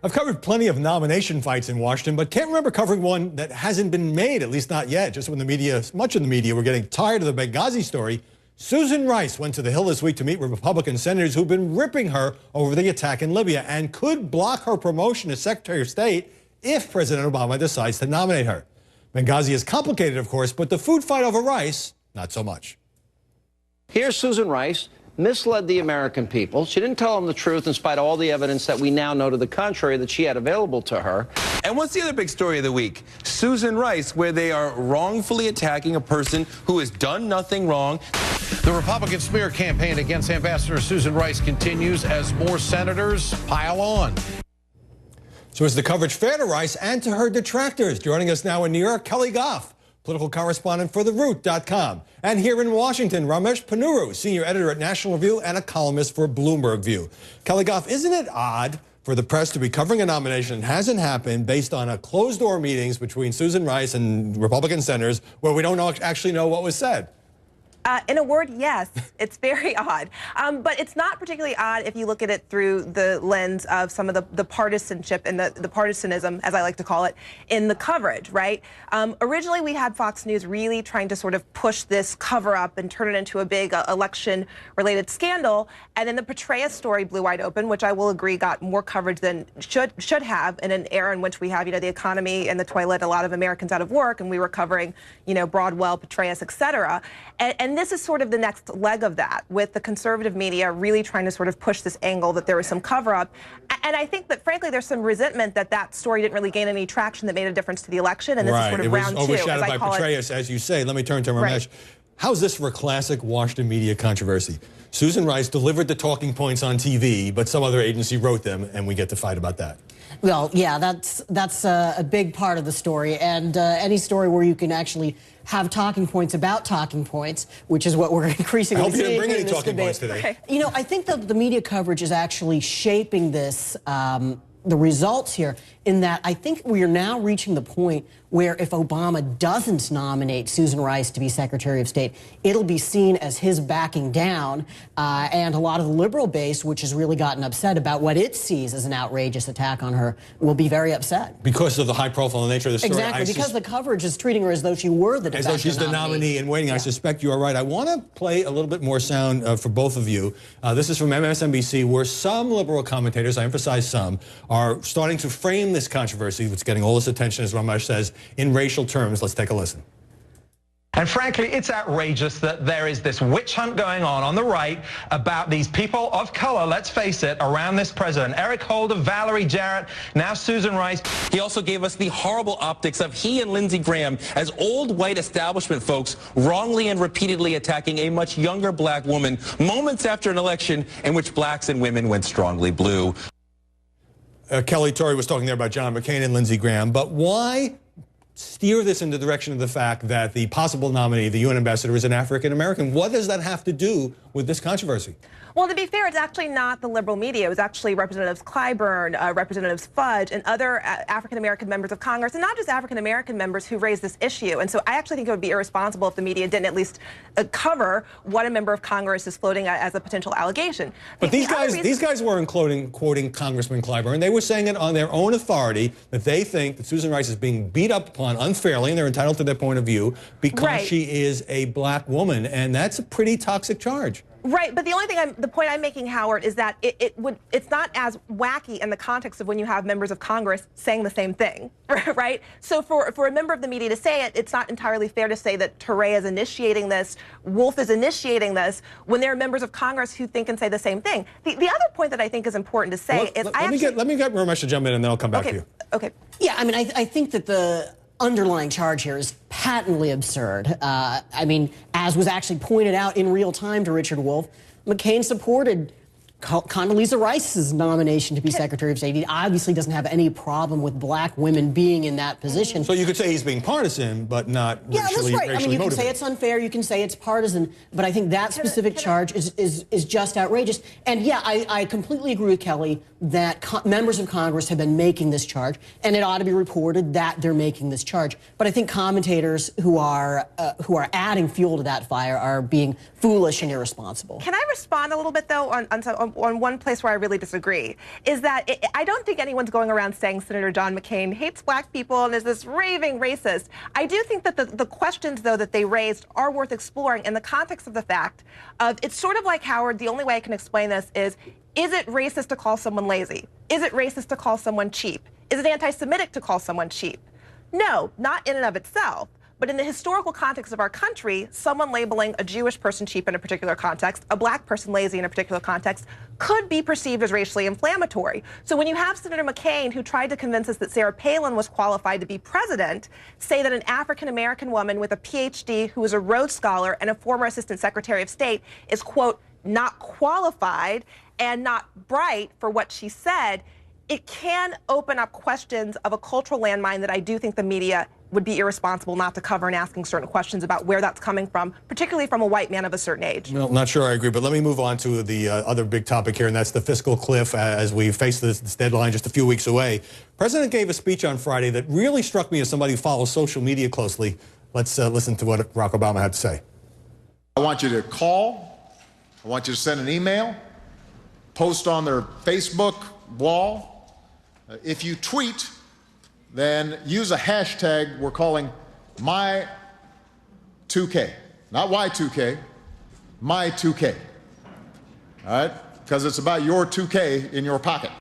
I've covered plenty of nomination fights in Washington, but can't remember covering one that hasn't been made, at least not yet. Just when the media, much of the media, were getting tired of the Benghazi story, Susan Rice went to the Hill this week to meet with Republican senators who've been ripping her over the attack in Libya and could block her promotion as Secretary of State if President Obama decides to nominate her. Benghazi is complicated, of course, but the food fight over Rice, not so much. Here's Susan Rice. Misled the American people. She didn't tell them the truth in spite of all the evidence that we now know to the contrary that she had available to her. And what's the other big story of the week? Susan Rice, where they are wrongfully attacking a person who has done nothing wrong. The Republican smear campaign against Ambassador Susan Rice continues as more senators pile on. So is the coverage fair to Rice and to her detractors? Joining us now in New York, Kelly Goff, political correspondent for TheRoot.com. And here in Washington, Ramesh Ponnuru, senior editor at National Review and a columnist for Bloomberg View. Kelly Goff, isn't it odd for the press to be covering a nomination that hasn't happened based on a closed-door meetings between Susan Rice and Republican senators where we don't actually know what was said? In a word, yes, it's very odd. But it's not particularly odd if you look at it through the lens of some of the partisanship and the partisanism, as I like to call it, in the coverage, right? Originally, we had Fox News really trying to sort of push this cover-up and turn it into a big election-related scandal. And then the Petraeus story blew wide open, which I will agree got more coverage than should have in an era in which we have, the economy in the toilet, a lot of Americans out of work, and we were covering, Broadwell, Petraeus, et cetera. And this is sort of the next leg of that, with the conservative media really trying to sort of push this angle that there was some cover-up. And I think that, frankly, there's some resentment that that story didn't really gain any traction that made a difference to the election, and this is sort of round two, as I call it. It was overshadowed by Petraeus, as you say. Let me turn to Ramesh. Right. How's this for a classic Washington media controversy? Susan Rice delivered the talking points on TV, but some other agency wrote them, and we get to fight about that. Well, yeah, that's a big part of the story, and any story where you can actually have talking points about talking points, which is what we're increasingly seeing. I hope you didn't bring any talking points today. Okay. I think that the media coverage is actually shaping this, the results here, in that I think we are now reaching the point where if Obama doesn't nominate Susan Rice to be Secretary of State, it'll be seen as his backing down, and a lot of the liberal base, which has really gotten upset about what it sees as an outrageous attack on her, will be very upset. Because of the high-profile nature of the story. Exactly, because the coverage is treating her as though she were the as though she's the nominee in waiting. Yeah. I suspect you are right. I want to play a little bit more sound for both of you. This is from MSNBC, where some liberal commentators, I emphasize some, are starting to frame this controversy, which is getting all this attention, as Ramesh says, in racial terms. Let's take a listen. And frankly, it's outrageous that there is this witch hunt going on the right about these people of color, let's face it, around this president. Eric Holder, Valerie Jarrett, now Susan Rice. He also gave us the horrible optics of he and Lindsey Graham as old white establishment folks wrongly and repeatedly attacking a much younger black woman moments after an election in which blacks and women went strongly blue. Kelly Torrey was talking there about John McCain and Lindsey Graham, but why steer this in the direction of the fact that the possible nominee, the UN ambassador, is an African-American? What does that have to do with this controversy? Well, to be fair, it's actually not the liberal media. It was actually Representatives Clyburn, Representatives Fudge, and other African-American members of Congress, and not just African-American members who raised this issue. And so I actually think it would be irresponsible if the media didn't at least cover what a member of Congress is floating as a potential allegation. But these guys weren't quoting Congressman Clyburn. They were saying it on their own authority that they think that Susan Rice is being beat up upon unfairly, and they're entitled to their point of view because she is a black woman, and that's a pretty toxic charge. Right, but the only thing the point I'm making, Howard, is that it's not as wacky in the context of when you have members of Congress saying the same thing, right? So for a member of the media to say it, it's not entirely fair to say that Torrey is initiating this, Wolf is initiating this, when there are members of Congress who think and say the same thing. The other point that I think is important to say is let me get Ramesh to jump in, and then I'll come back to you. Okay. Yeah, I mean, I think that the underlying charge here is patently absurd. I mean, as was actually pointed out in real time to Richard Wolff, McCain supported Condoleezza Rice's nomination to be Secretary of State. He obviously doesn't have any problem with black women being in that position. So you could say he's being partisan, but not racially that's right. I mean, you motivated. can say it's unfair, you can say it's partisan, but I think that specific charge is just outrageous. And yeah, I completely agree with Kelly that members of Congress have been making this charge, and it ought to be reported that they're making this charge. But I think commentators who are adding fuel to that fire are being foolish and irresponsible. Can I respond a little bit, though, on on one place where I really disagree, is that I don't think anyone's going around saying Senator John McCain hates black people and is this raving racist. I do think that the questions, though, that they raised are worth exploring in the context of the fact of, it's sort of like, Howard, the only way I can explain this is it racist to call someone lazy? Is it racist to call someone cheap? Is it anti-Semitic to call someone cheap? No, not in and of itself. But in the historical context of our country, someone labeling a Jewish person cheap in a particular context, a black person lazy in a particular context, could be perceived as racially inflammatory. So when you have Senator McCain, who tried to convince us that Sarah Palin was qualified to be president, say that an African-American woman with a PhD who is a Rhodes Scholar and a former Assistant Secretary of State is, quote, not qualified and not bright for what she said, it can open up questions of a cultural landmine that I do think the media would be irresponsible not to cover and asking certain questions about where that's coming from, particularly from a white man of a certain age. Well, not sure I agree, but let me move on to the other big topic here, and that's the fiscal cliff as we face this deadline just a few weeks away. The President gave a speech on Friday that really struck me as somebody who follows social media closely. Let's listen to what Barack Obama had to say. I want you to call. I want you to send an email, post on their Facebook wall. If you tweet, then use a hashtag we're calling My2K. Not Y2K, My2K. All right? Because it's about your 2K in your pocket.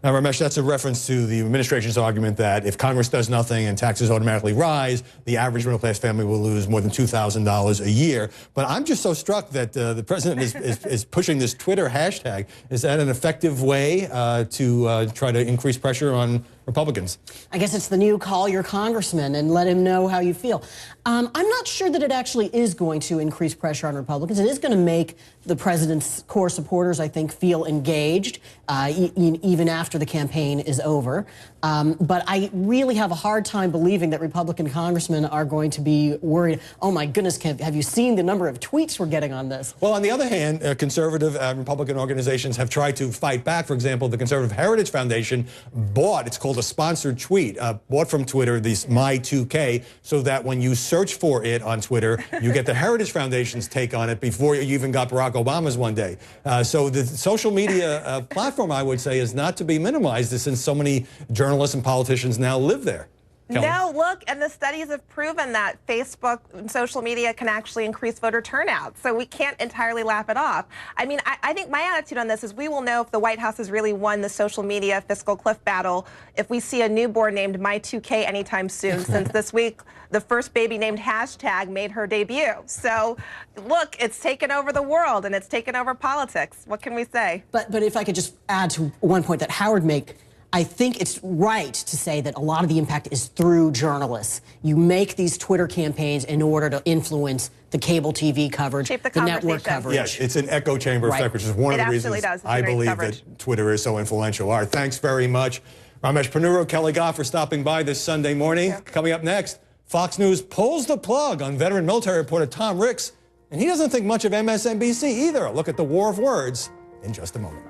Now, Ramesh, that's a reference to the administration's argument that if Congress does nothing and taxes automatically rise, the average middle-class family will lose more than $2,000 a year. But I'm just so struck that the president is pushing this Twitter hashtag. Is that an effective way to try to increase pressure on Republicans? I guess it's the new call your congressman and let him know how you feel. I'm not sure that it actually is going to increase pressure on Republicans. It is going to make the president's core supporters, I think, feel engaged, even after the campaign is over. But I really have a hard time believing that Republican congressmen are going to be worried, oh my goodness, have you seen the number of tweets we're getting on this? Well, on the other hand, conservative Republican organizations have tried to fight back. For example, the Conservative Heritage Foundation bought, it's called a sponsored tweet, bought from Twitter this My2K, so that when you search for it on Twitter, you get the Heritage Foundation's take on it before you even got Barack Obama's one day. So the social media platform, I would say, is not to be minimized, since so many journalists and politicians now live there. Kelly? No, look, and the studies have proven that Facebook and social media can actually increase voter turnout, so we can't entirely laugh it off. I mean, I think my attitude on this is we will know if the White House has really won the social media fiscal cliff battle if we see a newborn named My2K anytime soon, since this week the first baby named hashtag made her debut. So, look, it's taken over the world and it's taken over politics. What can we say? But if I could just add to one point that Howard made, I think it's right to say that a lot of the impact is through journalists. You make these Twitter campaigns in order to influence the cable TV coverage, the network coverage. Yes, it's an echo chamber effect, which is one of the reasons I believe that Twitter is so influential. All right, thanks very much, Ramesh Ponnuru, Kelly Goff, for stopping by this Sunday morning. Yeah. Coming up next, Fox News pulls the plug on veteran military reporter Tom Ricks, and he doesn't think much of MSNBC either. A look at the war of words in just a moment.